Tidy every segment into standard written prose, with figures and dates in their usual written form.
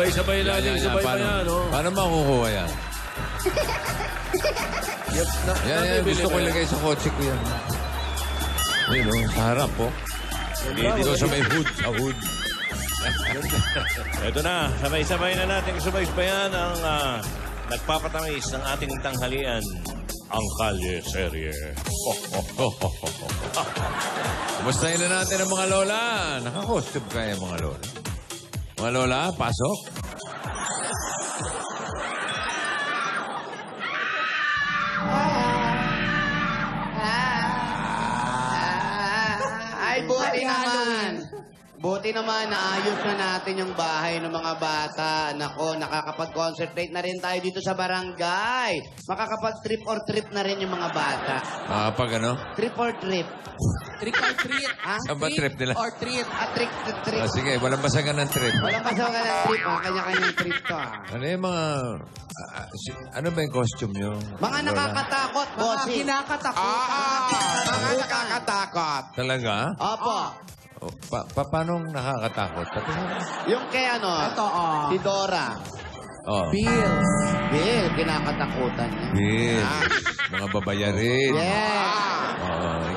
Sabay-sabay natin, sabay pa yan, no? Paano makukuha yan? Yan, gusto ko ilagay sa kotse ko yan. Ayun, no? Sa harap, po. Dito sa may hood, sa hood. Ito na, sabay-sabay na natin sabay-sabayan ang nagpapatamis ng ating tanghalian, ang Kalye Serye. Kumustahin na natin ang mga lola. Naka-costume kaya mga lola. Mga lola, pasok. Ay, buti naman. Buti naman, naayos na natin yung bahay ng mga bata. Nako, nakakapag-concentrate na rin tayo dito sa barangay. Makakapag-trip or trip na rin yung mga bata. Pag ano? Trip or trip? Trick or treat. Ha? Saan ba trip nila? Or treat. Trick to trip. Sige, walang basagan ng trip. Walang pasawa ng trip, ha? Kanya-kanyang trip to, ha? Ano yung mga... ano ba yung costume nyo? Mga lola? nakakatakot, Mga bossing. kinakatakutan. Mga nakakatakot. Talaga? Opo. Paano nakakatakot? Yung kay ano, Ito, si Dora. Oh. Bills. Bill, kinakatakutan niya. Bill. Mga babayarin. Yes.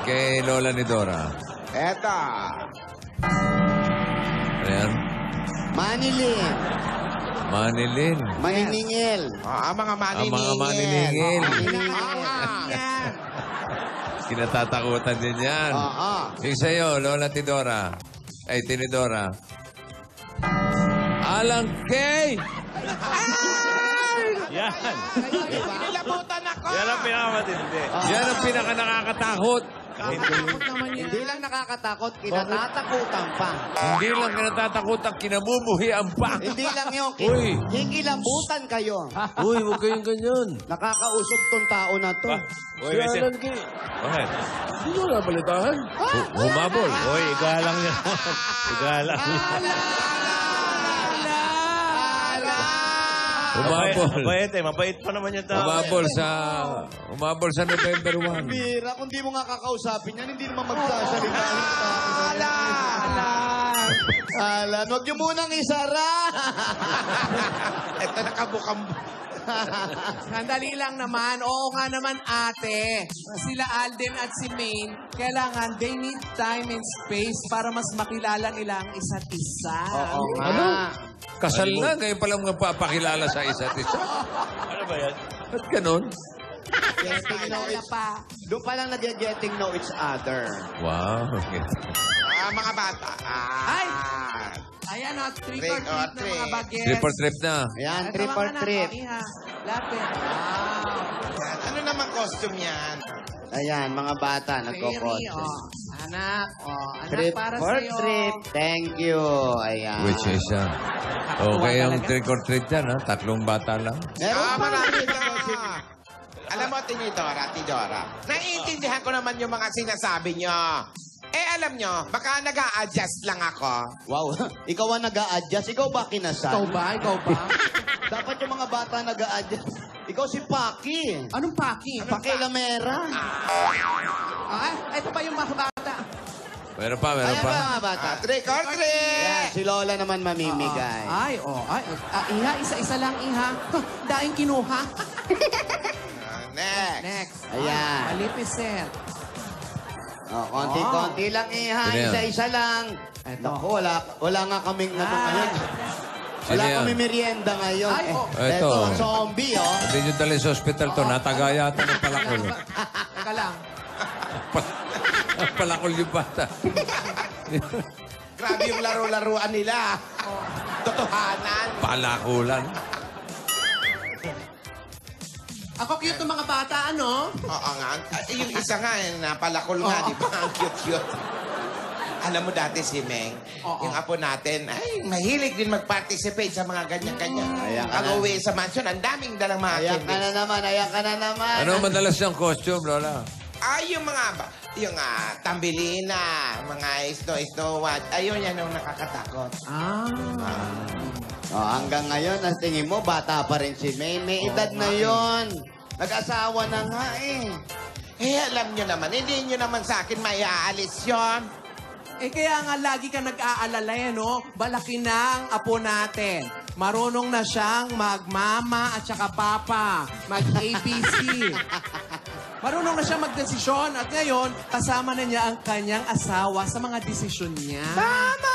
Kay Lola ni Dora. Eto. Ayan. Manilin. Manilin. Maniningil. Ang mga Ang mga maniningil. Yan. Kinatatakutan din yan. Oo. Yung sa'yo, Lola Tidora. Ay, Tinidora. Alang Kay! Yan. Nilabutan ako! Yan ang pinakamatindi. Yan ang pinaka nakakatakot. Nakakatakot naman yan. Hindi lang nakakatakot, kinatatakutan pa. Hindi lang kinatatakutan, kinamumuhian pa. Hindi lang yun, Uy. kikilabutan kayo. Uy, huwag kayong ganyan. Nakakausog tong tao na to. Uy, Messi. Bakit? Hindi mo nabalitahan. Humabol. Uy, igalang yan. Igalang yan. Mabait pa naman yung tao. Umabol sa November 1. Bira, kung di mo nga kakausapin yan, hindi naman magsasalita. Alan, huwag niyo munang isara. Ito nakabukang... Sandali lang naman. Oo nga naman, ate. Sila Alden at si Maine, kailangan they need time and space para mas makilala nila ang isa't isa. Oo nga. Kasal na, ngayon palang magpapakilala sa isa't isa. Ano ba yan? Ba't ganun? Getting know Kilala each... pa. Doon pa lang getting know each other. Wow. Okay. mga bata. Ay! Ayan o, trick or treat na mga bagets. Trip or trip na. Ayan, Ito, trip mga or anak, trip. o, iha. Lapit. Wow. Ano naman costume yan? Ayan, mga bata, Fairy, nagkokotse. o. Anak, o. Anak Trip para or sa'yo. trip. Thank you. Ayan. Which is, okay ang trick or treat yan, ha? Tatlong bata lang. Meron pa. Marami na. Alam mo, Tidora, naiintindihan ko naman yung mga sinasabi nyo. Alam nyo, baka nag-a-adjust lang ako. Wow, ikaw ang nag-a-adjust. Ikaw ba kinasal? Ikaw ba? Ikaw ba? Dapat yung mga bata nag-a-adjust. Ikaw si Paki. Anong paki? Paki Lamera. Ito pa yung mga bata. Meron pa, meron Ayan pa. ba mga bata? Trick or treat! Ayan, si Lola naman mamimigay. Iha, isa-isa lang, iha. Daing kinuha. Next. Next. Ayan. Malipiset. Konti-konti lang iha, Sino yan? isa-isa lang. Naku, wala nga kaming ano ngayon. Sino Wala yan? kami merienda ngayon. Ay, oh. Ito. Zombie, oh. Hindi nyo dalhin sa ospital to. Nataga yata ng palakol. Teka lang. Palakol yung bata. Grabe yung laro-laruan nila. Totohanan. Palakulan. Ako cute ng mga bata, ano? Oo nga. Yung isa nga, napalakol nga, di ba? Ang cute-cute. Alam mo dati si Meng, yung apo natin, ay, mahilig din mag-participate sa mga ganyan-ganyan. Ayan ka Pag na. uwi sa mansion, ang daming dalang mga Ayan ka na naman, ayan ka na naman. Ano madalas yung costume, Lola? Yung mga, tambilina, mga Snow White, ayun yan yung nakakatakot. Hanggang ngayon, ang tingin mo, bata pa rin si May. May edad na yon. Nag-asawa na nga eh. Alam nyo naman, hindi nyo naman sa akin maiaalis yon. Kaya nga lagi ka nag-aalala no? Balaki na ang apo natin. Marunong na siyang magmama at saka papa. Mag-APC. Marunong na siya magdesisyon at ngayon, kasama na niya ang kanyang asawa sa mga desisyon niya. Tama!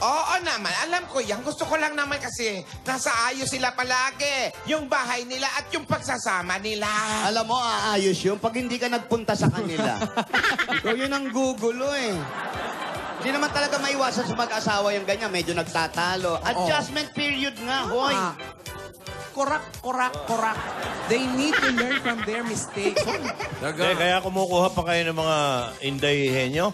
Oo naman, alam ko yan. Gusto ko lang naman kasi nasa ayos sila palagi. Yung bahay nila at yung pagsasama nila. Alam mo, aayos yun pag hindi ka nagpunta sa kanila. So, yun ang gugulo eh. Hindi naman talaga maiwasan sa mag-asawa yung ganyan. Medyo nagtatalo. Adjustment period nga, hoy. Korak. They need to learn from their mistakes. Kaya kumukuha pa kayo ng mga Inday Henyo?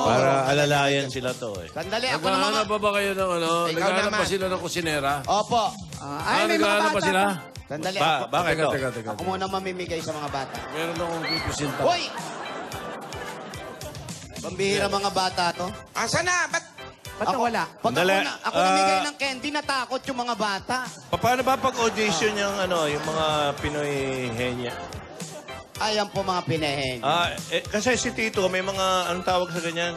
Para alalayan sila to eh. Sandali, ako naman. Naghahanap pa ba kayo ng ano? Ikaw Naghahanap naman. pa sila ng kusinera? Opo. Ay, may mga naghahanap bata pa sila? Sandali, Bakit to? Teka. ako muna mamimigay sa mga bata. Meron akong pipresenta. Hoy! Pambihira mga bata to. Asa na? Ba't? Ba't nawala? Pag Sandali, ako namigay ng candy, natakot yung mga bata. Paano ba pag-audition yung yung mga Pinoy Henya? Ayan po mga pinehen. Kasi si Tito, may mga, anong tawag sa ganyan?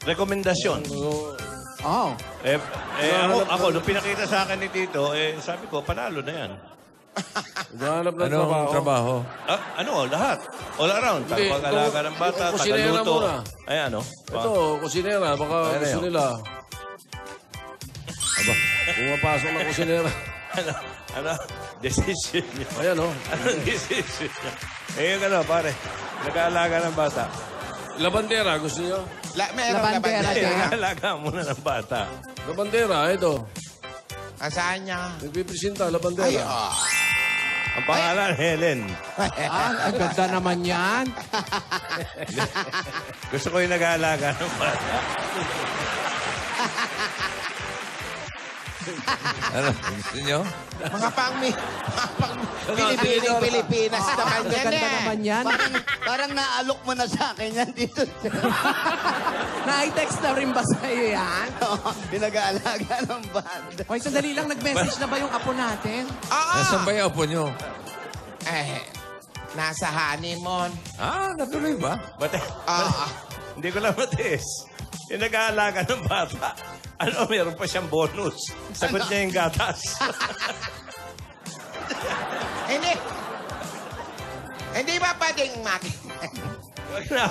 Rekomendasyon. Oh. Ako, nung pinakita sa akin ni Tito, sabi ko, panalo na yan. Naghahanap ng Anong trabaho? Lahat. All around. Hindi, Pag-alaga ng bata, kung kusinera tagaluto. muna. Ay, Ito, kusinera. Baka gusto nila. Aba, pumapasok na kusinera. Ano? Decision niya. Ayan, oh. Anong decision niya? Pare. Nag-aalaga ng bata. Labandera, gusto niyo? Meron na ba? Labandera din. Nag-aalaga muna ng bata. Labandera, ito. Asaan niya? Nagpipresenta, Ay, labandera. Ang pangalan, Helen. Ang ganda naman yan. Gusto ko yung nag-aalaga ng bata. Ano? Gusto nyo? Mga Pilipinas naman Ang yan ganda eh. naman yan. Parang naalok mo na sa akin yan dito. Na-text na rin ba sa'yo yan? Pinag-aalaga ng bata. Hoy, sandali lang, nag-message na ba yung apo natin? Oo. Nasaan ba yung apo nyo? Nasa honeymoon. Natuloy ba? Hindi ko lang matiis. Yung nag-aalaga ng bata. Meron pa siyang bonus. Sagot niya yung gatas. Hindi ba pwedeng Wag na.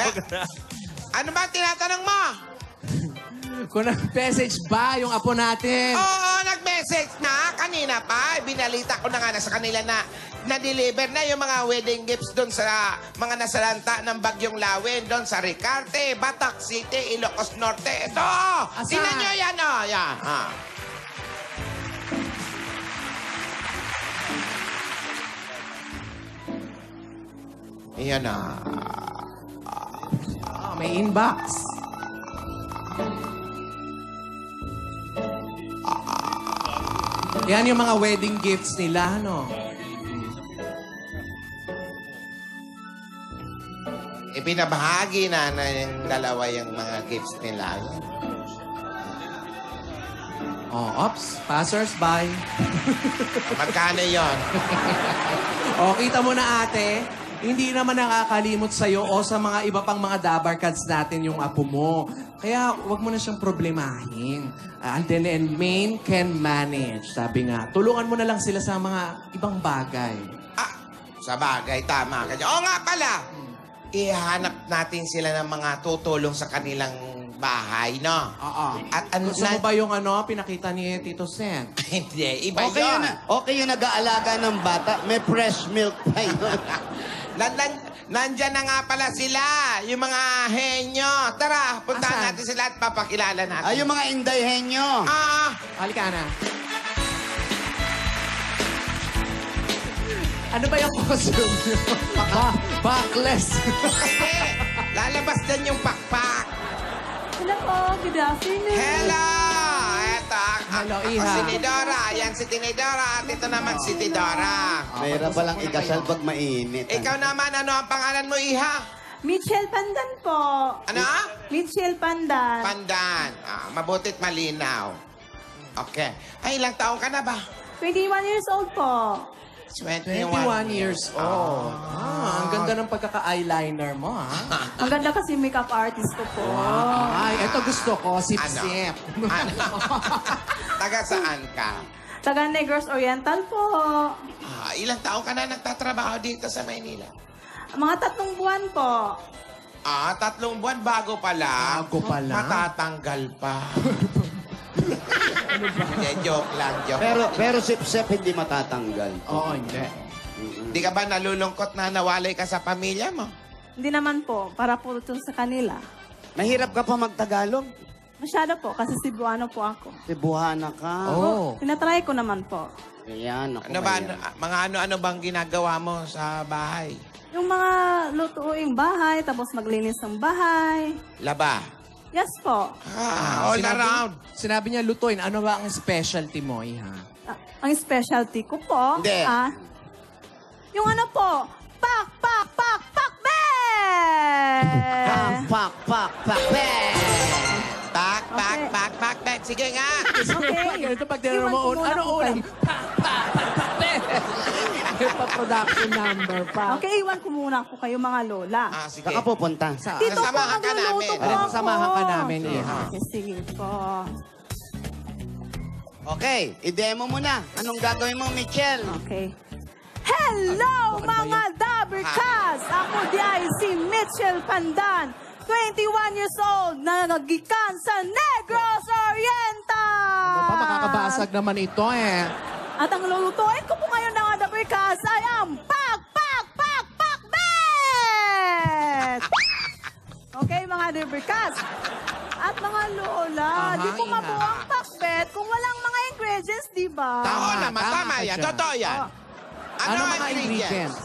Ano ba tinatanong mo? Kung nag-message ba yung apo natin? Oo, nag-message na. Kanina pa. Binalita ko na nga sa kanila na na-deliver na yung mga wedding gifts doon sa mga nasalanta ng Bagyong Lawin. Doon sa Ricarte, Batac City, Ilocos Norte. Ito! Tingnan nyo yan, oh. Yan. Yan, May inbox. Yan yung mga wedding gifts nila, no? Ipinabahagi na yung dalawa yung mga gifts nila. Passers-by. Magkano yon? Kita mo na ate, hindi naman nakakalimot sa'yo o sa mga iba pang mga dabarkads natin yung apo mo. Kaya wag mo na siyang problemahin. Alden and Maine can manage. Sabi nga, tulungan mo na lang sila sa mga ibang bagay. Sa bagay, tama ka dyan. Oo nga pala! Ihanap natin sila ng mga tutulong sa kanilang bahay, no? Oo. At Gusto mo ba yung pinakita ni Tito Sen? Hindi, iba Okay yun. okay yung nag-aalaga ng bata. May fresh milk pa yun. Nandyan na nga pala sila, yung mga henyo. Tara, puntahan Asan? natin sila at papakilala natin. Ay, yung mga Inday Henyo. Halika na. Ano ba yung costume nyo? Backless. Hindi, lalabas dyan yung pakpak. Hello po, good afternoon. Hello! Eto, Hello, ako Iha. si Tidora. Yan si Tinidora. At ito naman si Tidora. Mayroon palang ikasal pag mainit. Ikaw naman, ano ang pangalan mo, Iha? Mitchell Pandan po. Ano? Mitchell Pandan. Pandan. Mabutit malinaw. Okay. Ay, ilang taong ka na ba? 21 years old po. 21 years old. Ang ganda ng pagkaka-eyeliner mo, ha? Ang ganda kasi makeup artist ko po. Ay, eto gusto ko, sip-sip. Ano? Taga saan ka? Taga Negros Oriental po. Ilang taon ka na nagtatrabaho dito sa Maynila? Mga 3 buwan po. 3 buwan bago pa lang. Bago pa lang? Matatanggal pa. Hindi, joke lang. Pero sip-sip hindi matatanggal. Oo, hindi. Di ka ba nalulungkot na nawalay ka sa pamilya mo? Hindi naman po, para po ito sa kanila. Mahirap ka pa magtagalog. Masyado po, kasi Cebuano po ako. Cebuana ka. Oh. Tinatry ko naman po. Ayan, ako Ano ba, mga ano bang ginagawa mo sa bahay? Yung mga lutuing bahay, tapos maglinis ng bahay. Laba? Yes po. All around. Sinabi niya, lutuin. Ano ba ang specialty mo, Iha? Ang specialty ko po, Hindi. yung ano po, pak, pak, pak, pak, Pak, pak, pak, pak, Pak, pak, Okay. pak, pak, pak. Sige nga. Okay. Ito pag Iwan tinanong mo, ko muna ano po ulam? kayo. Pa-production number pa. Okay, iwan ko muna po kayo mga lola. Sige. Saka pupunta. Dito po, Sasamahan ka magluluto namin. po ako. Samahan ka namin, Iha. Okay, sige po. Okay, i-demo mo na. Anong gagawin mo, Michelle? Okay. Hello, mga Dabercast! Ako di ay si Mitchell Pandan, 21 years old, na nagikan sa Negros Oriental! Ano pa, makakabasag naman ito eh. At ang lulutuin ko po ngayon ng Dabercast ay ang pak, pak, pak, pak, bet! Okay, mga Dabercast. At mga lola, di po Iha. mabuo ang pakbet kung walang mga ingredients, di ba? Oo naman, tama tama ka yan. dyan. Totoo yan. Ano mga ingredients?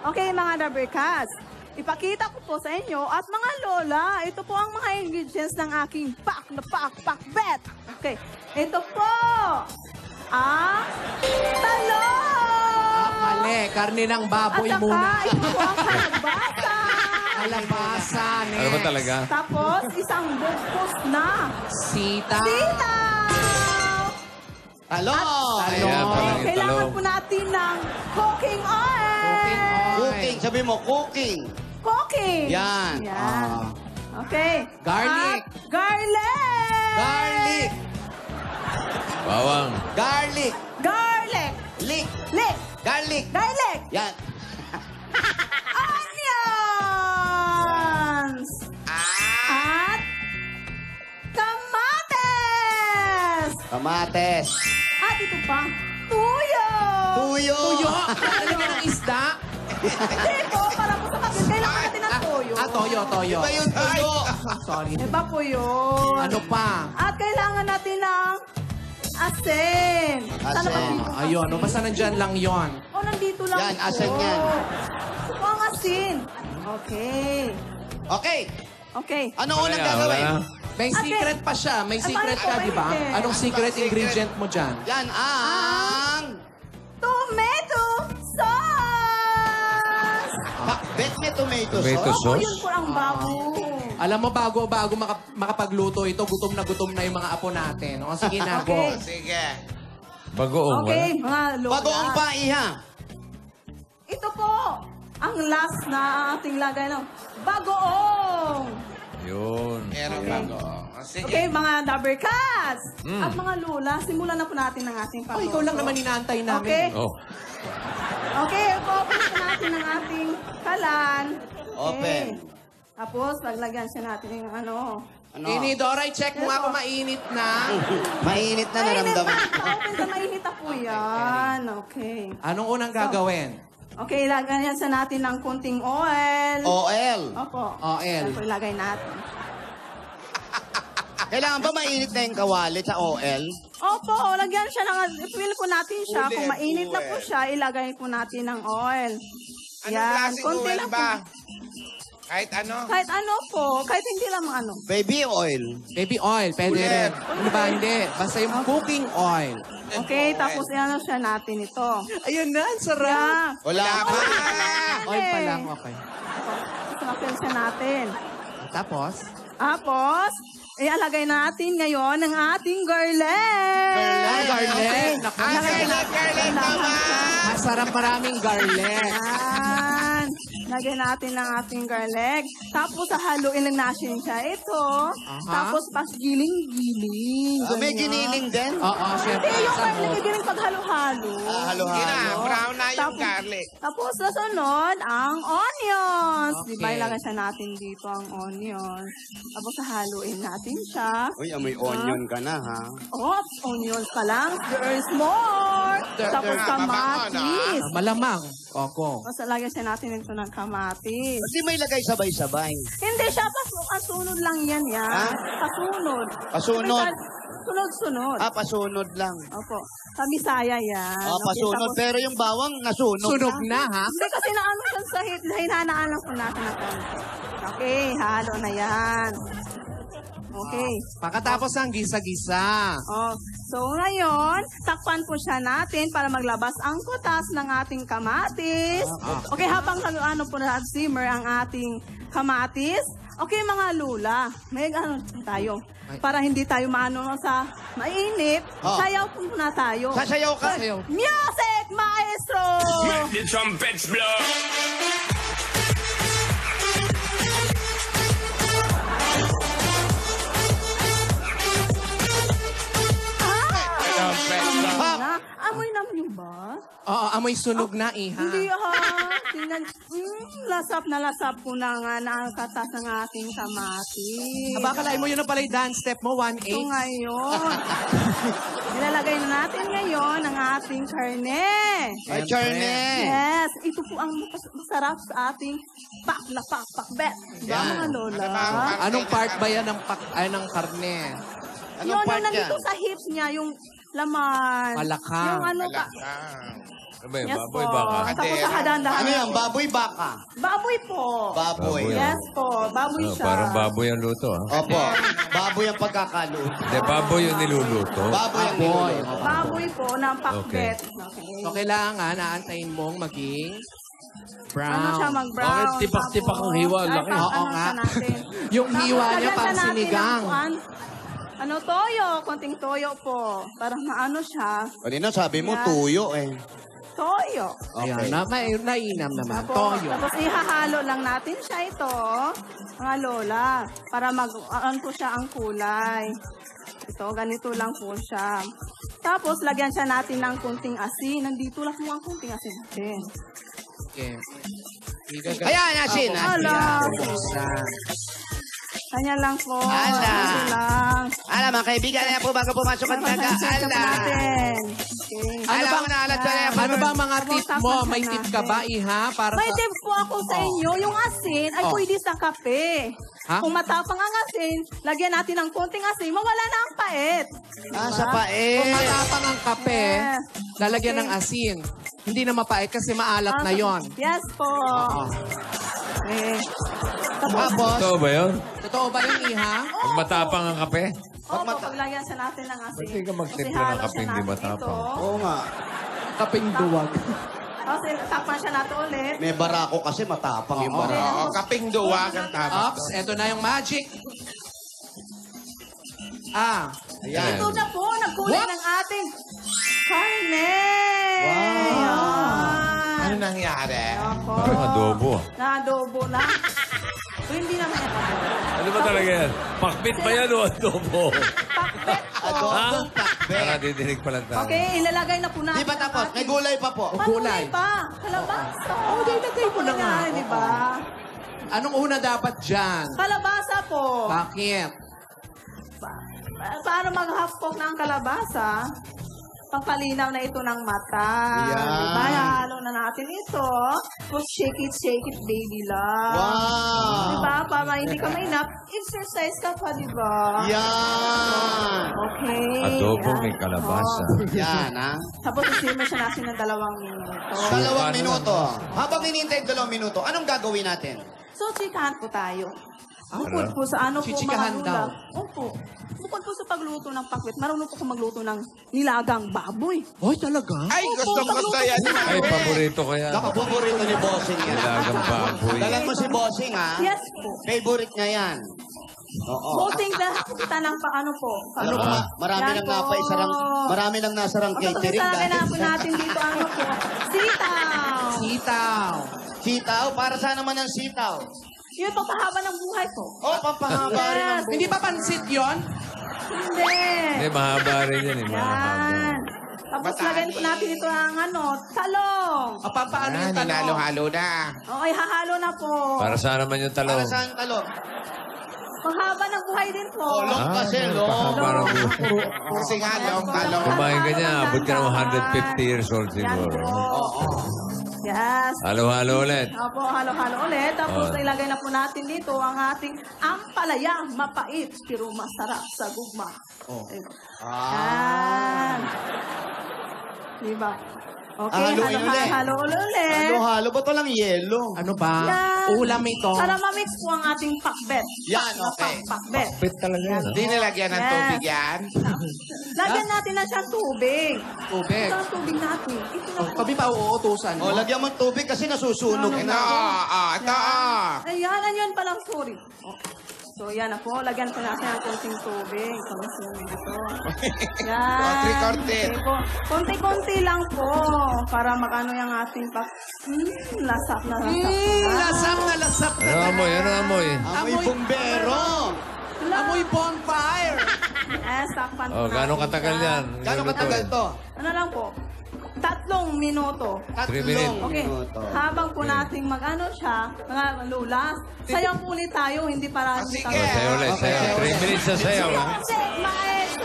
Okay, mga Dabercast. Ipakita ko po sa inyo at mga lola, ito po ang mga ingredients ng aking pak na pakbet. Okay, ito po ang talong! Mali, karne ng baboy at saka, muna. ito po ang kalabasa. Kalabasa, Ano ba talaga? Tapos, isang bugkos na Sita. sitaw. Talong! Ayan, parang yung Kailangan talong. po natin ng cooking oil. Cooking, sabi mo, cooking. Cooking. Yan. Yan. Okay. Garlic. At garlic. Garlic! Bawang. Garlic! Garlic. Lick! Lick. Garlic! Garlic. Yan. Onions. At kamates. Kamates. At ito pa, tuyo. Tuyo! Tuyo. Talaga ng isda. Hindi po, para po sa kapit. Kailangan natin ng tuyo. Toyo. Iba yung tuyo. Sorry. Iba po yun. Ano pa? At kailangan natin ng asin. Sana ba dito? Ayun, no, basta nandyan lang yon. O, nandito lang Yan, po. asin yan. O, ang asin. Okay. Okay, Okay. ano Wala unang na, gagawin? wala na. May Ate. secret pa siya. May Ay, secret paano ka, po di ba? hindi? Anong secret ingredient mo dyan? Yan ang... Tomato sauce! Bet may tomato Tomato sauce. O, sauce? yun po ang bago. Alam mo, bago makapagluto ito, gutom na yung mga apo natin. O, sige na, go. Okay. Sige. Bagoong. Okay, mga lola. Bagoong pa, iha. Ito po, ang last na ating lagay ng bagoong. Yun. Meron bago. Sige. Okay, mga Dabercats! At mga lola, simulan na po natin ang ating Oh, pagluto. ikaw lang naman inaantay namin. Okay. Oh. Okay, open po natin ang ating kalan. Okay. Open. Tapos, paglagyan siya natin yung ano. Ano? Doray, check mo nga kung mainit na. Mainit na Mainit naramdaman. na! Open na mainit na po yan. Okay. Anong unang gagawin? Okay, lagyan siya natin ng kunting oil. OL. Opo. Oil. Yan po ilagay natin. Kailangan ba mainit na yung kawali sa OL? Opo, lagyan siya ng... Feel po natin siya. Kung mainit na po siya, ilagay po natin ng oil. Anong klaseng konti oil lang ba? po. Kahit ano? Kahit ano po, kahit hindi lang ano. Baby oil. Baby oil, pwede rin. Ano ba? Hindi. Basta yung cooking oil. Okay, tapos ano siya natin ito. Ayun na, ang sarap. Yeah. Wala pa. Oil pa lang, okay. Tapos siya natin. Tapos? Tapos, ialagay natin ngayon ang ating garlic. Garlic. Naku, Ah, Ilagay garlic, natin. garlic Kailangan naman. siya. masarap maraming garlic. Yan. Lagyan natin ng ating garlic. Tapos, haluin lang natin siya. Ito. Tapos, pas giling-giling. May Ganyan. giniling din. Oo, syempre. Hindi, yung Sabog. garlic, giling pag halo-halo. Halo-halo. Brown na yung Tapos- garlic. Tapos, nasunod, ang onions. Okay. Diba, ilagay siya natin dito ang onions. Tapos, haluin natin siya. Uy, may onion ka na, ha? Oh, onions pa lang. There's more. Tapos, kamatis. Malamang. Opo. Tapos, lagyan siya natin ito ng kamatis. Kasi may lagay sabay-sabay. Hindi siya, pasunod lang yan. Ha? Pasunod. Pasunod? Sunod-sunod. Pasunod lang. Opo. Sa Bisaya yan. Pasunod. tapos- Pero yung bawang nasunog. Sunog na, ha? Hindi kasi naano siya sa hinanaan lang po natin na konti. Okay, halo na yan. Okay. Pagkatapos ng gisa-gisa. Oh, so ngayon, takpan po siya natin para maglabas ang kutas ng ating kamatis. Okay, habang ano po na simmer ang ating kamatis. Okay, mga lula, may ano tayo. Para hindi tayo maano sa mainit, sayaw po muna tayo. Sasayaw ka? Sayaw. Music, maestro! The trumpets blow. Na, amoy naman yung ba? Oo, amoy sunog na, iha. Hindi ha. Tingnan. Lasap na lasap po na nga na ang katas ng ating kamatis. Aba, kalain mo yun na pala yung dance step mo, 1-8. Ito ngayon. Nilalagay na natin ngayon ang ating karne. Ay, Charne. Yes, ito po ang masarap sa ating pakbet. Diba mga lola? Anong part ba yan ng karne? Yun, Anong part yung nandito yan? sa hips niya, yung laman. Palakang. Yung ano ka. Ano ba yun? Yes Baboy po. baka? Tapos sa hadandahan. Ano yan? Baboy baka? Baboy po. Baboy. Baboy. Yes po, baboy Oh, siya. parang baboy ang luto, ha? Opo. Baboy ang pagkakaluto. Hindi, baboy yung niluluto. Baboy ang Baboy. niluluto. Baboy po ng pakbet. Okay. So, kailangan naantayin mong maging brown. Ano siya mag-brown? Bakit tipak-tipak ang hiwa? Tapos, Laki. ay, Oo ano nga. siya natin. Yung Tapos, hiwa niya lagyan parang siya natin sinigang. ng ano, toyo. Konting toyo po. Para maano siya. Kanina sabi mo, Yan. tuyo eh. Toyo. Ayan, nainam naman. Tapos, Toyo. tapos ihahalo lang natin siya ito, mga lola, para ano po siya ang kulay. Ito, ganito lang po siya. Tapos, lagyan siya natin ng kunting asin. Nandito lang po ang kunting asin natin. Okay. Ayan, asin. Ala. Ayan. Kanya lang po. Ala. Asin lang. Alam, mga kaibigan, na po bago pumasok ang taga. Pasensya po Ala. natin. Okay. Ano bang naalat sa Ano ba mga tip mo? Tapos May tip ka ba, iha? Para May sa... tip po ako sa inyo. Yung asin ay Oh. pwede sa kape. Ha? Kung matapang ang asin, lagyan natin ng konting asin, mawala na ang pait. Sa Kung pae. matapang ang kape, Yes. lalagyan ng asin. Hindi na mapait kasi maalat na yon. Yes po. Okay. Tapos, Totoo ba yun? Totoo ba yung iha? Pag matapang ang kape? Opo, paglagyan sa natin ng asin. Ba't di ka magtimpla Kasi halo ng kape, siya hindi natin matapang? ito. oo nga. Kaping duwag. Tapos takpan siya natin ulit. May barako kasi matapang yung barako. Oo, kaping duwag ang tama. Ops, eto na yung magic. Ayan. Ito na po, nagkulay What? ng ating karne. Ano Ayan. nangyari? Opo. Parang adobo. Na-adobo na. Pero hindi naman yan adobo. Ano ba talaga yan? Pakbit ba yan o adobo? Pakbet po. Adobong takbe. Para didinig pa lang tayo. Okay, ilalagay na po natin. Di ba ang tapos? ating- May gulay pa po. Gulay pa. Kalabasa. Oh, ilagay mo na nga. Di ba? Anong una dapat dyan? Kalabasa po. Bakit? Paano mag-half-cook ng kalabasa? Pangpalinaw na ito ng mata. Yan. Diba? Halo na natin ito. Tapos shake it, baby love. Wow. Diba? Para hindi ka mainap, exercise ka pa, diba? Yan. Okay. Adobo Yan. may kalabasa. Oh. Yan, ha? Tapos isimmer siya natin ng 2 minuto. 2 minuto. Habang hinihintay 2 minuto, anong gagawin natin? So, chikahan po tayo. Bukod po sa ano po, Chichikahan mga daw. lula. Opo. Bukod po sa pagluto ng pakwit, marunong po kung magluto ng nilagang baboy. Hoy, talaga? Ay, gusto yan. Ay, paborito ko yan. Paborito ni Bossing yan. Nilagang baboy. Dalan mo si Bossing, ha? Yes po. Favorite niya yan. Oo. Voting na kita ng ano po. Ano po? ba? Marami Yan nang po. nasarang, marami nang nasarang Tapos catering. isa na po natin dito ano po. Sitaw. Sitaw. Sitaw? Para saan naman ang sitaw? Yung papahaba ng buhay ko. Oh, pampahaba rin ang buhay. Hindi ba pansit yon? Hindi. Hindi, mahaba rin yan. Mahaba. Yan. Tapos Batali. lagyan po natin ito ang talong. O paano yung tanong? Ninalo-halo na. Okay, hahalo na po. Para saan naman yung talong? Para saan talong? Mahaba ng buhay din po. Oh, long kasi, long. Mahaba ng buhay. Kasi nga, talong. Kumain ka niya, abot ka ng 150 years old Yan siguro. po. Yes. Halo-halo ulit. Opo, halo-halo ulit. Tapos Oh. ilagay na po natin dito ang ating ampalaya. Mapait, pero masarap sa gugma. Oh. Yan. Diba? Okay, Haluin ulit. halo ulit. Halo-halo. Ba't walang yelo? Ano ba? Yan. Ulam ito. Para ma-mix po ang ating pakbet. Yan, okay. Pakbet. Pit talaga yan. Di nilagyan ng Yes. tubig yan. Lagyan natin na siyang tubig. Tubig. Ito ang tubig natin. Ito na po. Kami pa uuutusan mo. Oh, lagyan mo ng tubig kasi nasusunog. Ano Ito, ito. Ayan, ayan palang sorry. Oh. So, yan na po. Lagyan po natin ang konting tubig. Tapos yan ito. Yan. Konti-konti. Okay po. Konti-konti lang po. Para makano yung ating lasak na lasak. Lasap na lasap na. Ano amoy? Ano amoy? Amoy bumbero. Amoy bonfire. Eh, sakpan po Oh, gano'ng natin katagal siya. yan? Gano'ng katagal to? Ano lang po? 3 minuto. 3 minutes. Okay. Habang po nating mag-ano siya, mga lulas, sayaw po ulit tayo, hindi para... Sige. Oh, sayo ulit, sayo. 3 minutes sa sayaw. Ha? Check, maestro.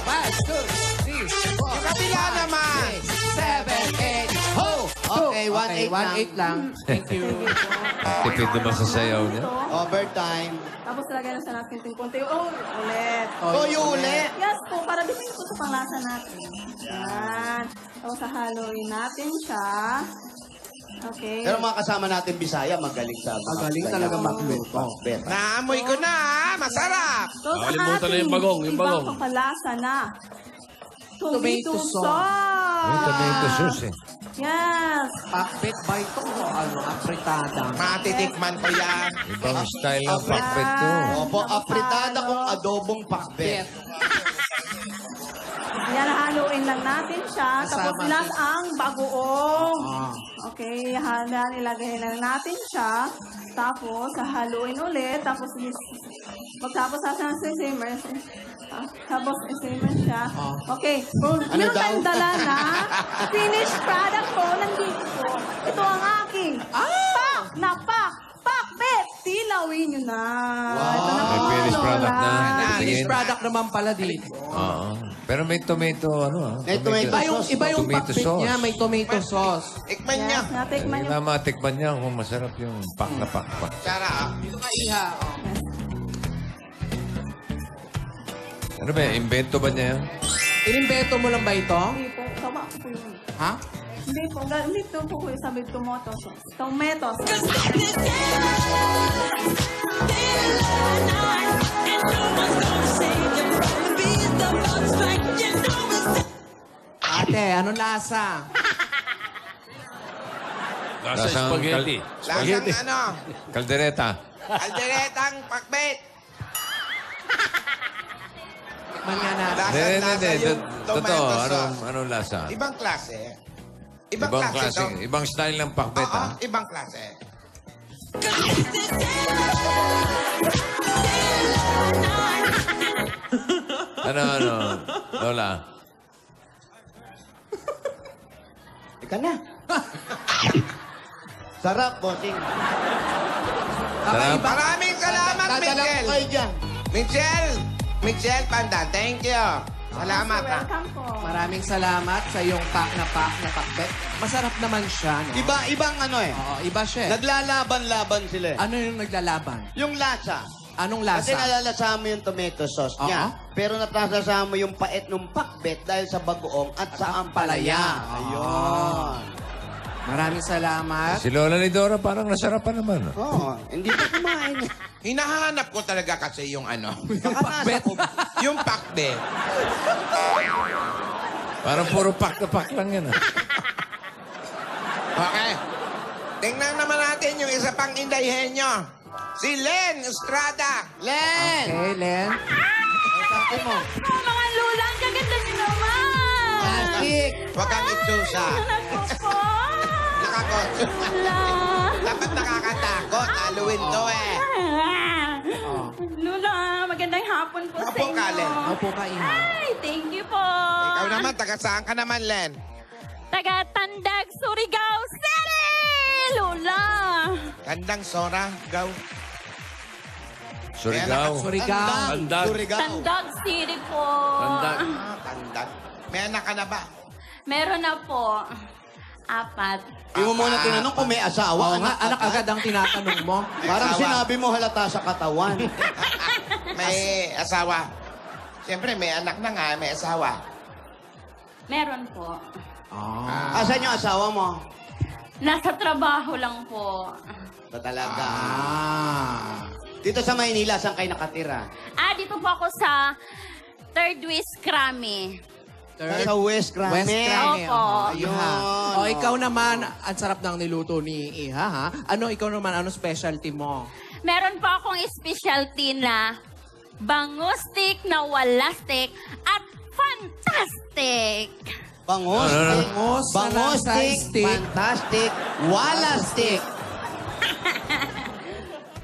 5, 2, 3, 4, Yung kabila naman. 7, 8, ho! Okay, 1-8 1-8 lang. Thank you. Tipid naman sa sayaw niya. Overtime. Tapos lagyan na siya natin ng konti. Oh, ulit. Toyo ulit. Yes po, para dipin po sa panglasa natin. Yan. Tapos hahaluin natin siya. Okay. Pero mga kasama natin Bisaya, magaling sa mga Magaling talaga mag-luto. pakbet. Naamoy ko na, masarap. So, sa Nakalimutan na yung ating bagong, yung bagong. ibang papalasa na. Tomato Tomato sauce. May tomato sauce eh. Yes. Pakbet ba ito o ano? Apritada. Matitikman ko yan. Ibang style ng pakbet to. Opo, apritada kong adobong pakbet. Yan, haluin lang natin siya. Tapos Kasama last ang bagoong. Ah. Okay, ilagay lang natin siya. Tapos, haluin ulit. Tapos, pagtapos sa simmer. Tapos, simmer siya. Okay, kung Ano meron daw? tayong dala na finished product po, nandito po. Ito ang aking pakbet. Tilawin nyo na. Ito na May po, finished product na. Lola. Finished product naman pala dito. Oo. Pero may tomato, ano ah. May tomato Iba yung, sauce. iba yung Tomato pakbet sauce. niya. May tomato sauce. Tikman niya. Yes, natikman Hindi nyo. na matikman niya kung masarap yung pak na pak. Sarap. Dito ka, Iha. Ano ba yan? Invento ba niya yan? Inimbeto mo lang ba ito? Hindi po, tama ko po yun. Ha? Hindi po, ganito po ko sabi tomato sauce. Tomato sauce. Ate, anong lasa? Nasa Lasang spaghetti. Lasang ano? Kaldereta. Alderetang pakbet. Man nga na. Lasa yung tomato Totoo, sauce. anong lasa? Ibang klase. Ibang Ibang klase klase. to. Ibang style ng pakbet, Oo, ha? ibang klase. Ano, Lola? Ika na. Sarap, bossing. Sarap. Maraming salamat, Michelle. Kayo dyan. Michelle Pandan, thank you. Salamat, ha. Welcome po. Maraming salamat sa iyong pak na pakbet. Masarap naman siya, no? Ibang ano eh. Oo, iba siya. Naglalaban-laban sila eh. Ano yung naglalaban? Yung lasa. Anong Kasi lasa? nalalasa mo yung tomato sauce niya. Pero natasasa mo yung pait ng pakbet dahil sa bagoong at sa ampalaya. Ayun. Maraming salamat. Si Lola ni Dora parang nasarapan naman. Oo, hindi pa kumain. Hinahanap ko talaga kasi yung ano. Baka nasa ko. Yung pakbet. Parang puro pak na pak lang yan, ha? Okay. Tingnan naman natin yung isa pang indayhenyo. Si Len Estrada. Len! Okay, Len. Sabi mo. Oh, mga lula, ang gaganda niyo naman. Plastic. Huwag kang itsusa. Ako po. nakakatakot. Lula. Dapat nakakatakot. Halloween to eh. Lula, magandang hapon po sa Opo, inyo. Kalen. Opo ka, Iha. Ay, thank you po. Ikaw naman, taga saan ka naman, Len? Taga Tandag, Surigao City! Lula. Tandang Sora, Gaw. Surigao. Surigao. Tandag. Tandag City po. Tandag. Tandag. May anak ka na ba? Meron na po. 4. Di mo muna tinanong kung may asawa. Oo nga, anak agad ang tinatanong mo. Parang Asawa. sinabi mo halata sa katawan. May asawa. Siyempre, may anak na nga, may asawa. Meron po. Asan yung asawa mo? Nasa trabaho lang po. Ito talaga. Dito sa Maynila, saan kayo nakatira? Dito po ako sa Third West Krami. Sa West Krame. West Krame. Opo. Ayun. O, ikaw naman, ang sarap ng niluto ni Iha, ha? Ikaw naman, ano specialty mo? Meron po akong specialty na bangostik na walastik at fantastic. Bangos. Bangos na Bangos nasa stick. stick. Fantastic. Wala stick.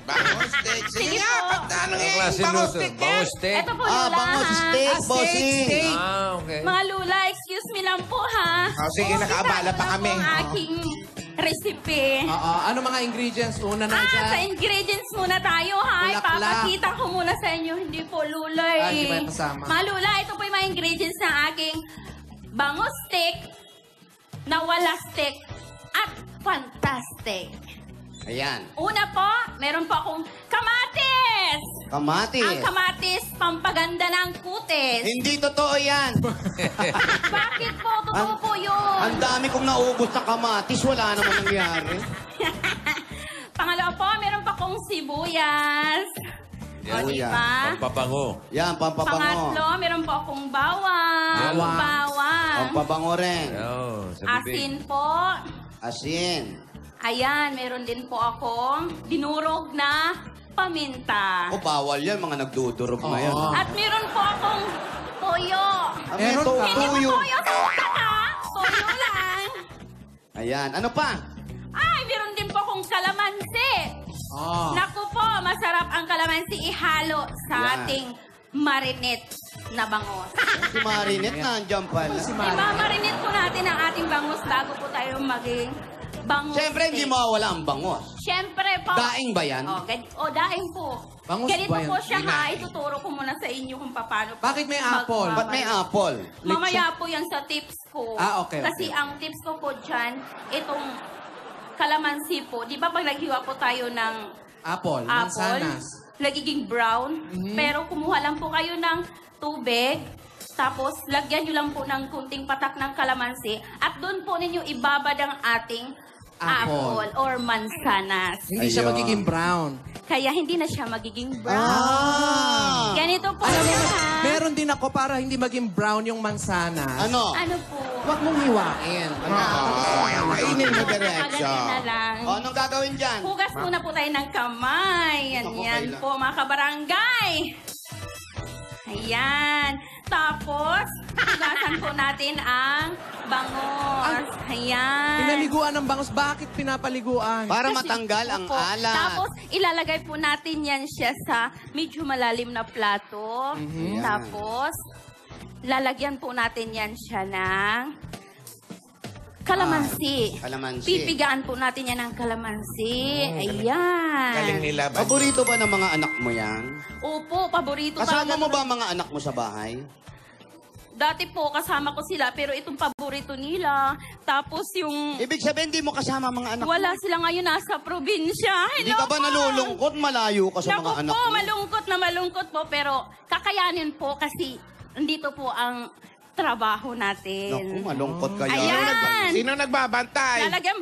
Bangos steak. Sige Sige nga, po. ano Anong nga klase yung bangos luto? steak yan? Bangus steak? Ito po, Lula, bangos ha? steak, bossing. steak. Okay. Mga Lula, excuse me lang po, ha? Oh, sige, nakaabala pa kami. Ito ang aking recipe. Ano mga ingredients? Una na Sa dyan. ingredients muna tayo, ha? Bulaklak. Ipapakita ko muna sa inyo. Hindi po, Lula, eh. Hindi ba yung kasama? Mga Lula, ito po yung mga ingredients ng aking bangus stick, na wala stick, at fantastic. Ayan. Una po, meron po akong kamatis! Kamatis. Ang kamatis, pampaganda ng kutis. Hindi totoo yan. Bakit po? Totoo po yun. Ang dami kong naubos na kamatis. Wala naman nangyari. Pangalawa po, meron pa akong sibuyas. Yan. O, diba? Pampabango. Yan, pampabango. Pangatlo, meron po akong bawang. Bawang. Bawang. Pampabango rin. Yo, sa bibig. Asin po. Asin. Ayan, meron din po akong dinurog na paminta. O, bawal yan. Mga nagdudurog na yan. At meron po akong toyo. Meron ka? Hindi po Tuyo. toyo sa utak, ha? Toyo lang. Ayan. Ano pa? Ay, meron din po akong kalamansi. Naku po, masarap ang kalamansi ihalo sa Yan. ating marinate na bangos. Si Marinette nandiyan pala. Imamarinate po natin ang ating bangos bago po tayo maging bangus. Siyempre, hindi mawawala ang bangos. Siyempre po. Daing ba yan? Daing po. Bangus Ganito ba yan? po siya, ha. Ituturo ko muna sa inyo kung paano. Bakit may apple? Ba't may apple? Mamaya po yan sa tips ko. Okay. Kasi ang tips ko po dyan, itong kalamansi po. Di ba pag naghiwa po tayo ng Apple. apple, Mansanas. nagiging brown. Pero kumuha lang po kayo ng tubig, tapos lagyan nyo lang po ng kunting patak ng kalamansi, at doon po ninyo ibabad ang ating Apple. apple or mansanas. Hindi siya Ayun. magiging brown. Kaya hindi na siya magiging brown. Ah! Ganito po Alam mo, siya, ha? meron din ako para hindi maging brown yung mansanas. Ano? Ano po? Huwag mong hiwain. Kainin mo diretso. Ganyan na lang. O, anong gagawin dyan? Hugas muna po tayo ng kamay. Yan, Ako, yan kailan? po mga kabarangay. Ayan. Tapos, hugasan po natin ang bangos. Ayan. Pinaliguan ng bangos. Bakit pinapaliguan? Para Kasi- matanggal ang Opo. alat. Tapos, ilalagay po natin yan siya sa medyo malalim na plato. Ayan. Tapos, lalagyan po natin yan siya ng kalamansi. Kalamansi. Pipigaan po natin yan ng kalamansi. Ayan. Galing nila ba? Paborito ba ng mga anak mo yan? Opo, paborito Kasama talaga mo to. ba ang mga anak mo sa bahay? Dati po, kasama ko sila, pero itong paborito nila. Tapos yung... Ibig sabihin, hindi mo kasama ang mga anak mo. Wala sila ngayon nasa probinsya. Hindi Hello ka ba po. nalulungkot? Malayo ka sa Naku mga anak po, mo. malungkot po, pero kakayanin po kasi andito po ang trabaho natin. Naku, malungkot kaya. Ayan. Sino nagbabantay? Lalagyan,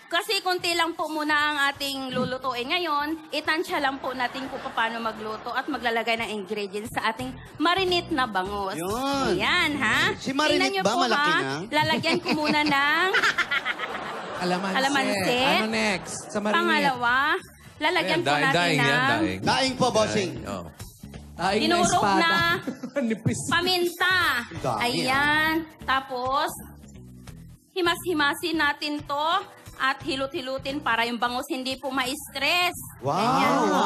kasi konti lang po muna ang ating lulutuin ngayon. Itansya lang po natin kung paano magluto at maglalagay ng ingredients sa ating marinate na bangus. Yun. Ayan, ha? Si marinate Tingnan niyo ba? po, Malaki ha? na? Lalagyan ko muna ng Kalamansi. Kalamansi. Ano next? Sa marinate. pangalawa. Lalagyan po natin daing yan, ng daing. Daing po, bossing. Oh. Daing Dinurog espada. na. Nipis. paminta. Dami, Ayan. Tapos, himas-himasin natin to at hilot-hilutin para yung bangus hindi po ma-stress. Wow. Ganyan po.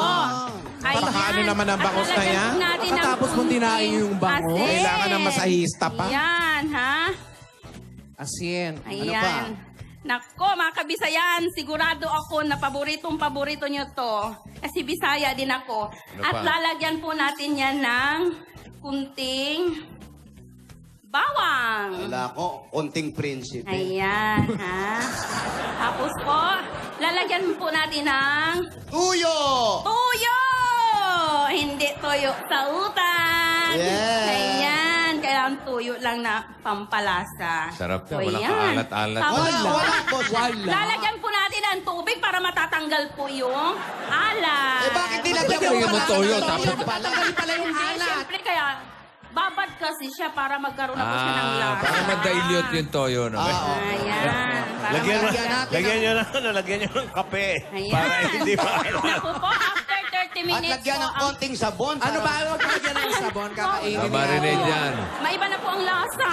Ayan. Paano naman ang bangus At na lalagyan yan? po natin ng Katapos mong kunting dinain yung bangus? asin. Kailangan ng masahista pa? Ayan, ha? Asin. Ayan. pa? Nako, mga kabisayan, sigurado ako na paborito nyo to. Kasi Bisaya din ako. Ano At pa? lalagyan po natin yan ng kunting bawang. Wala ko, konting prinsipe. Ayan, ha? Tapos po, lalagyan po natin ng Tuyo! tuyo! Hindi tuyo sa utan. Yes. Ayan, kailangan tuyo lang na pampalasa. Sarap na, O, walang yan. kaalat-alat. Tapos Wala, po, wala, boss. lalagyan po natin ng tubig para matatanggal po yung alat. Eh, bakit nilagyan Lagyan mo toyo, tapos... Patanggalin pala yung Hindi, alat. siyempre kaya babad kasi siya para magkaroon ako siya ng lasa. para ma-dilute yung toyo. No? Ayan. Para Lagyan mo, Lagyan natin lagyan nyo lagyan nyo ng kape. Ayan. Para hindi pa. Naku po, after 30 At minutes lagyan ng po, ang- konting sabon. Ano ba? Huwag lagyan ng sabon. Kakainin Mamarinate yan. Maiba na po ang lasa.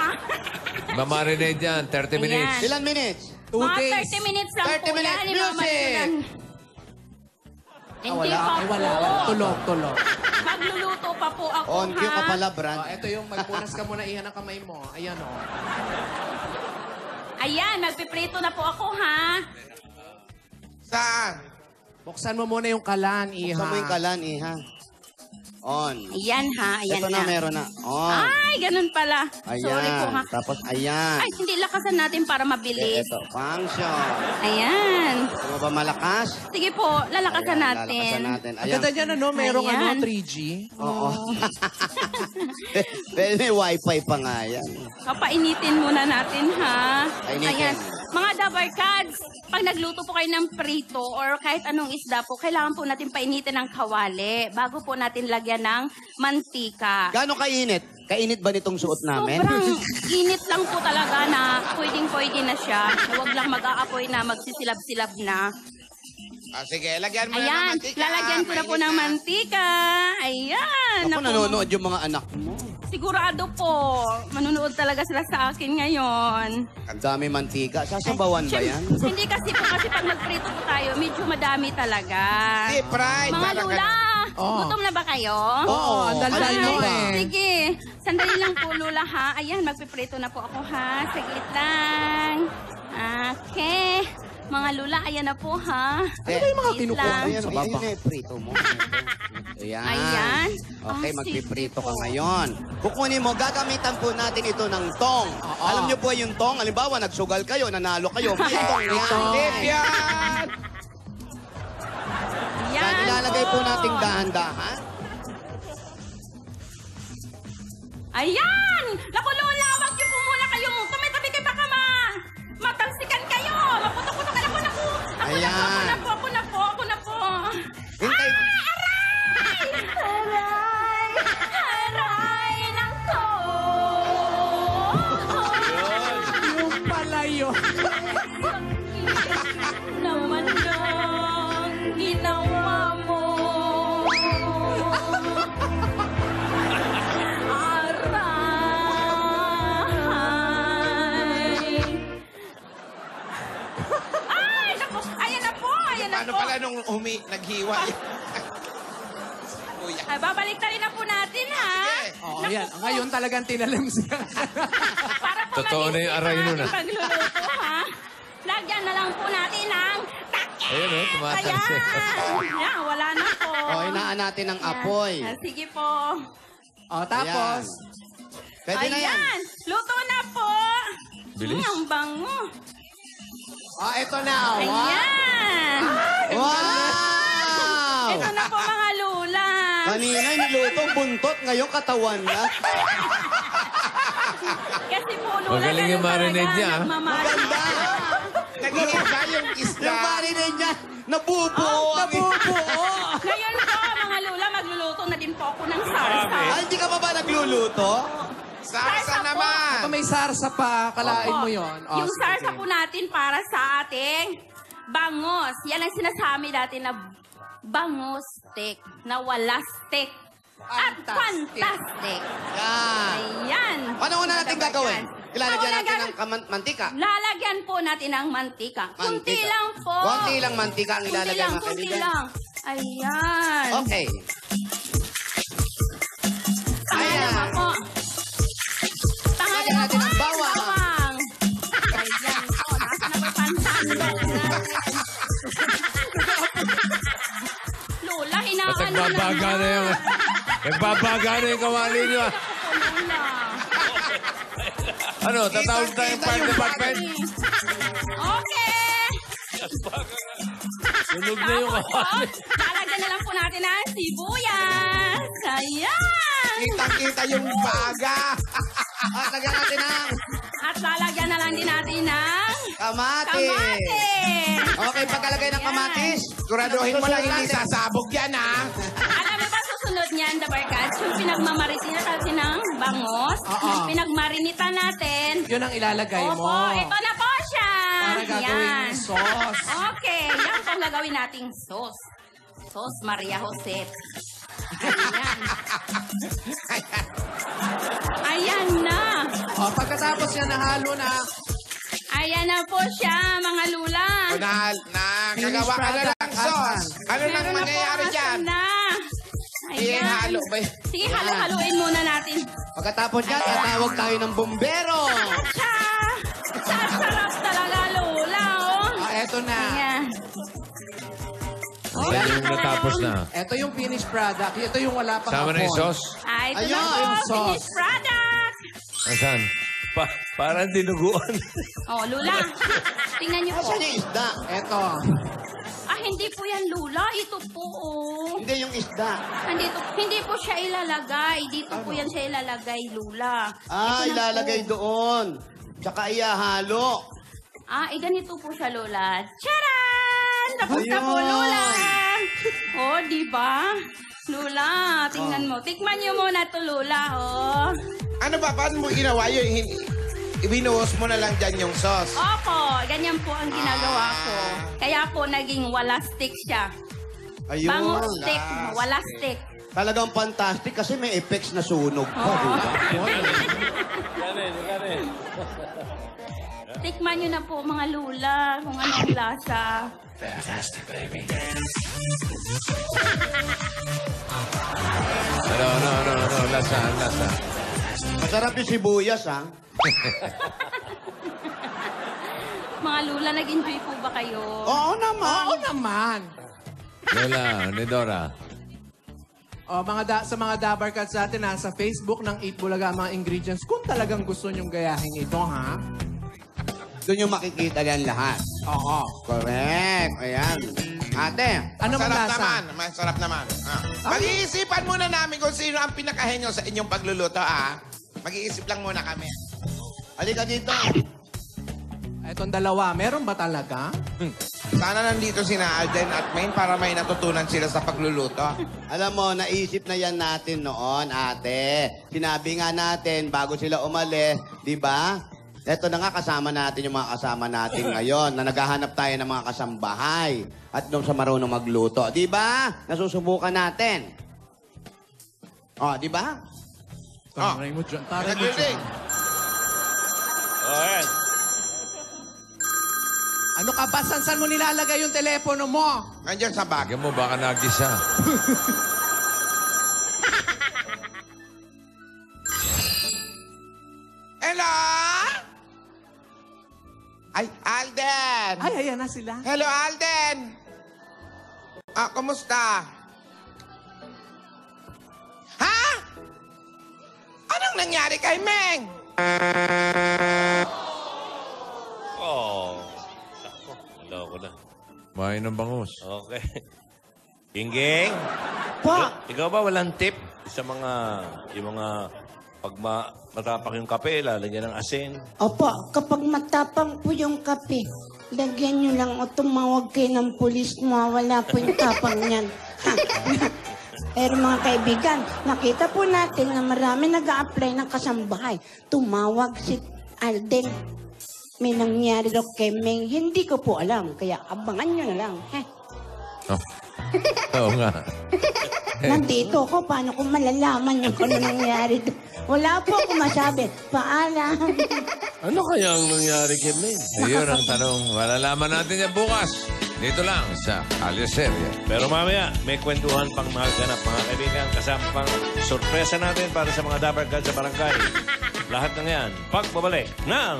Mamarinate yan, 30 minutes. Ayan. Ilan minutes? 2 Mga days. 30 minutes lang 30 po minutes, yan. Hindi music! mamalunan. Hindi Wala. pa Ay, po. wala. Tulog. Magluluto pa po ako, On cue ka ha? pala, Brand. Ito yung magpunas ka muna iyan ang kamay mo. Ayan o. Ayan, magpiprito na po ako, ha? Saan? Buksan mo muna yung kalan, Iha. Buksan mo yung kalan, Iha. On. Ayan, ha? Ayan Ito na, meron na. On. Ay, ganun pala. Ayan. Sorry po, ha? Tapos, ayan. Ay, hindi lakasan natin para mabilis. Ito, function. Ayan. Gusto mo ba malakas? Sige po, lalakasan Ayan, natin. lalakasan natin. Ang Ayan. ganda niyan, ano? Merong Ayan. 3G. Oo. Pero may wifi pa nga yan. Papainitin muna natin, ha? Painitin. Ayan. Mga Dabarkads, pag nagluto po kayo ng prito or kahit anong isda po, kailangan po natin painitin ng kawali bago po natin lagyan ng mantika. Gano'ng kainit? Kainit ba nitong suot namin? Sobrang init lang po talaga na pwedeng-pwede na siya. Huwag lang mag-aapoy na magsisilab-silab na. Sige, lagyan mo na ng Ayan, mantika. lalagyan ko na po ng mantika. Ayan. Ako naku. nanonood yung mga anak mo. Sigurado po. Manunood talaga sila sa akin ngayon. Ang dami mantika. Sasabawan ba yan? Hindi kasi po, kasi pag nagprito po tayo, medyo madami talaga. Deep fried. Mga parang lula, Oh. gutom na ba kayo? Oo, ang daldal ano mo ba? eh. Sige, sandali lang po lula ha. Ayan, magpiprito na po ako ha. Saglit lang. Okay. Mga lula, ayan na po ha. Ano ba yung mga Wait kinukuha? lang. Ayan, Sa baba. yun eh, prito mo. Ayan. Ayan. Okay, Ah, magpiprito sige ka po. ngayon. Kukunin mo, gagamitan po natin ito ng tong. Alam niyo po yung tong? Halimbawa, nagsugal kayo, nanalo kayo. May tong yan. Deep yan. Yan, ilalagay po nating dahan-dahan. Ayan! Naku, Lola, wag niyo po muna kayong tabi-tabi kay baka matalsikan kayo. Maputok-putok ka na po, naku. Ayan. Ako na po. Hintay mo. Aray! Nako! Yung pala yun. Naman lang ginawa mo. Aray! Ay, naku! Ayan na po! Ayan na Paano po! pala nung naghiwa? Kuya. Ay, babalik na po natin, ha? Oo, yan. Ngayon talagang tinalim siya. Para po Totoo na yung aray nun, ah. pagluluto, ha? Lagyan na lang po natin ng takip! Ayun, oh, tumatalsik. Ayan, wala na po. O, inaan natin ng apoy. Ah, sige po. O, tapos, Pwede na yan. Ayan, luto na po. Bilis. Ang bango. ito na. Ayan. Wow! Ito na po mga lula. Kanina niluto buntot, ngayon katawan na. Kasi po lula, Magaling yung ganun marinade talaga, niya, ah. nagmamarinade. Nag-iiba yung isda. Yung marinade niya, nabubuo. Nabubuo. Ngayon po, mga lula, magluluto na din po ako ng sarsa. Ay, hindi ka pa ba nagluluto? Sarsa po. naman. Baka may sarsa pa, kalain Opo. mo yon. Yung sarsa po natin para sa ating bangos. Yan ang sinasabi natin na bangus steak, na wala steak. At Fantastic. fantastic. Yan. Ayan. Paano una natin Dabarkads. gagawin? Ilalagyan Ako natin nag- ng mantika. Lalagyan po natin ng mantika. Kunti Mantika. lang po. Konti lang mantika ang Kunti ilalagay, lang, mga kunti kaibigan. lang. Ayan. Okay. Pangalawa po. Lagyan natin ng bawang. bawang. Ayan po. Nasa na po pantanggal natin. Lola, At hinaano nagbabaga na yung... Nagbabaga na yung kawali niyo. Lola. Ano, tatawag tayo yung fire department? Okay. Tunog na yung Tapos po, lalagyan na lang po natin ang sibuyas. Ayan. Kitang-kita yung baga. At lagyan natin ng At lalagyan na lang din natin ng kamatis. kamatis. Okay, pagkalagay ng kamatis, Siguraduhin mo lang hindi natin. sasabog yan, ha? Alam mo ba susunod niyan, the barkads, yung pinagmamaritina natin ng bangos, yung pinagmarinitan natin. Yun ang ilalagay mo. Opo, ito na po siya. Para gagawin Yan. yung sauce. Okay, yan po ang gagawin nating sauce. Sauce Maria Jose. Ayan. Ayan na. O, pagkatapos niya nahalo na, Ayan na po siya, mga lula. Nakagawa ka na ng sauce. Ano nang Meron na po mangyayari ang dyan? asin na. Ayan. Ihalo ba? Sige, halo-haluin muna natin. Pagkatapos yan, tatawag tayo ng bumbero. Cha! Sarap talaga, Lola, oh. eto na. Ayan. Yan yung natapos na. Eto yung finished product. Ito yung wala pang Sama na yung apoy. sauce. Ay, ito Ayun, na po, yung sauce. finished product. Asan? Parang dinuguan. Oh, Lula, tingnan niyo po. Asan yung isda? Eto. Ah, hindi po yan, Lula. Ito po, oh. Hindi yung isda. Hindi po siya ilalagay. Dito po yan siya ilalagay, Lula. Ah, Ito na ilalagay po. doon. Tsaka ihahalo. Ah, ganito po siya, Lola. Charan! Tapos na po, Ayun. Lola. Oh, di ba? Lola, tingnan mo. Tikman niyo muna to, Lola, oh. Ano ba? Paano mo ginawa yun? Ibinuhos mo na lang dyan yung sauce. Opo, ganyan po ang ginagawa ko. Kaya po naging wala stick siya. Ayun. Bango stick, wala stick. Talagang fantastic kasi may effects na sunog pa. Oo. diba? Tikman nyo na po, mga lula, kung ano ang lasa. Ano, lasa. Masarap yung sibuyas, ha? Mga lula, nag-enjoy po ba kayo? Oo naman. Oo naman. Lola, ni Dora. O, sa mga Dabar Cats natin, nasa Facebook ng 8 Bulaga ang mga ingredients. Kung talagang gusto nyong gayahin ito, ha? Doon yung makikita yan lahat. Oo. Correct. Ayan. Ate, Ano man Masarap lasa? naman. Masarap naman. Mag-iisipan muna namin kung sino ang pinakahenyo sa inyong pagluluto, Mag-iisip lang muna kami. halika dito. Itong dalawa, meron ba talaga? Sana nandito sina Alden at Maine para may natutunan sila sa pagluluto. Alam mo, naisip na yan natin noon, ate. Sinabi nga natin, bago sila umalis, di ba? Ito na nga, kasama natin yung mga kasama natin ngayon na naghahanap tayo ng mga kasambahay at doon sa marunong magluto. Di ba? Nasusubukan natin. O, di ba? Taray mo dyan. Taray mo dyan. Nagriling. Oh, ayan. Ano ka ba? Saan mo nilalagay yung telepono mo? Nandiyan sa bag. Lagyan mo, baka nagisa. Hello? Ay, Alden! Ay, ayan na sila. Hello, Alden! Kumusta? Ha? Anong nangyari kay Meng? Oh. Ako, wala ko na. Main ng bangus. Okay. Gingging? Pa! Ikaw ba walang tip sa mga, yung mga, pag matapak yung kape, lalagyan ng asin? Opo, kapag matapang po yung kape, lagyan nyo lang o tumawag kayo ng pulis, mawala po yung tapang niyan. Pero mga kaibigan, nakita po natin na marami nag-a-apply ng kasambahay. Tumawag si Alden. May nangyari daw kay Meng. Hindi ko po alam, kaya abangan nyo na lang. Oh. Oo nga. Nandito ako, paano ko malalaman yung kung ano nangyari doon? Wala po ako masabi. Paalam. Ano kaya ang nangyari kay Maine? Ayun ang tanong. Malalaman natin yan bukas. Dito lang sa Kalyeserye. Pero mamaya, may kwentuhan pang maganap, mga kaibigan. Kasama pang sorpresa natin para sa mga Dapper Cats sa barangay. Lahat ng yan, pagbabalik ng